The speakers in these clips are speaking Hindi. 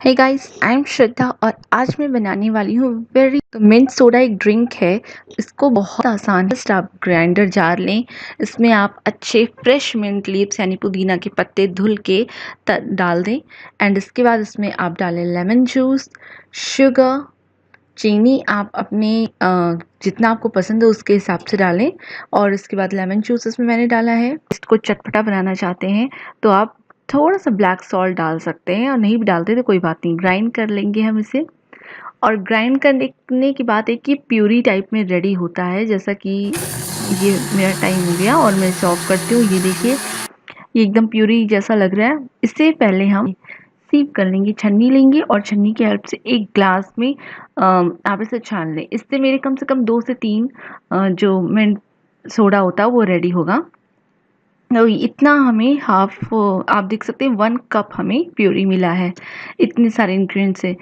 हे गाइस, आई एम श्रद्धा और आज मैं बनाने वाली हूँ वेरी मिंट सोडा। एक ड्रिंक है। इसको बहुत आसान है। आप ग्राइंडर जार लें। इसमें आप अच्छे फ्रेश मिंट लीव्स यानी पुदीना के पत्ते धुल के डाल दें। एंड इसके बाद इसमें आप डालें लेमन जूस, शुगर, चीनी। आप अपने जितना आपको पसंद है उसके हिसाब से डालें। और इसके बाद लेमन जूस इसमें मैंने डाला है। इसको चटपटा बनाना चाहते हैं तो आप थोड़ा सा ब्लैक सॉल्ट डाल सकते हैं, और नहीं भी डालते तो कोई बात नहीं। ग्राइंड कर लेंगे हम इसे। और ग्राइंड करने की बात है कि प्यूरी टाइप में रेडी होता है। जैसा कि ये मेरा टाइम हो गया और मैं इसे ऑफ करती हूँ। ये देखिए, ये एकदम प्यूरी जैसा लग रहा है। इससे पहले हम सीव कर लेंगे, छन्नी लेंगे और छन्नी की हेल्प से एक ग्लास में आप इसे छान लें। इससे मेरे कम से कम 2 से 3 जो मिंट सोडा होता है वो रेडी होगा। तो इतना हमें हाफ, आप देख सकते हैं 1 कप हमें प्यूरी मिला है इतने सारे इंग्रेडिएंट्स से।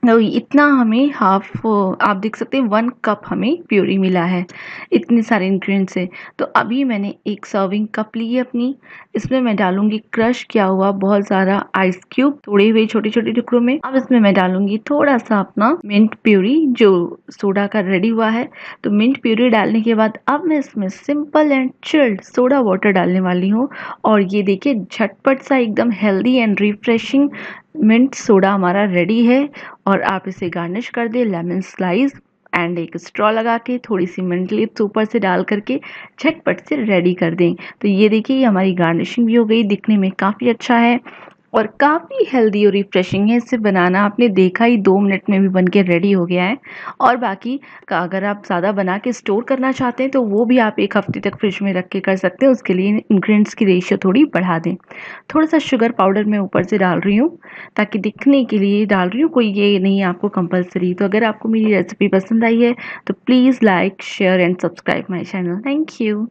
तो इतना हमें हाफ, आप देख सकते हैं 1 कप हमें प्यूरी मिला है इतने सारे इंग्रेडिएंट्स से। तो अभी मैंने एक सर्विंग कप ली है अपनी। इसमें मैं डालूंगी क्रश किया हुआ बहुत सारा आइस क्यूब तोड़े हुए छोटे छोटे टुकड़ों में। अब इसमें मैं डालूंगी थोड़ा सा अपना मिंट प्यूरी जो सोडा का रेडी हुआ है। तो मिंट प्यूरी डालने के बाद अब मैं इसमें simple and chilled soda water डालने वाली हूँ। और ये देखिए, झटपट सा एकदम healthy and refreshing mint soda हमारा रेडी है। और आप इसे गार्निश कर दें लेमन स्लाइस एंड एक स्ट्रॉ लगा के थोड़ी सी मिंट लीव्स ऊपर से डाल करके झटपट से रेडी कर दें। तो ये देखिए, ये हमारी गार्निशिंग भी हो गई। दिखने में काफ़ी अच्छा है और काफ़ी हेल्दी और रिफ्रेशिंग है। इसे बनाना आपने देखा ही 2 मिनट में भी बन के रेडी हो गया है। और बाकी का अगर आप ज़्यादा बना के स्टोर करना चाहते हैं तो वो भी आप 1 हफ्ते तक फ्रिज में रख के कर सकते हैं। उसके लिए इंग्रेडिएंट्स की रेशियो थोड़ी बढ़ा दें। थोड़ा सा शुगर पाउडर मैं ऊपर से डाल रही हूँ, ताकि दिखने के लिए डाल रही हूँ, कोई ये नहीं है आपको कंपलसरी। तो अगर आपको मेरी रेसिपी पसंद आई है तो please like, share and subscribe my channel. Thank you.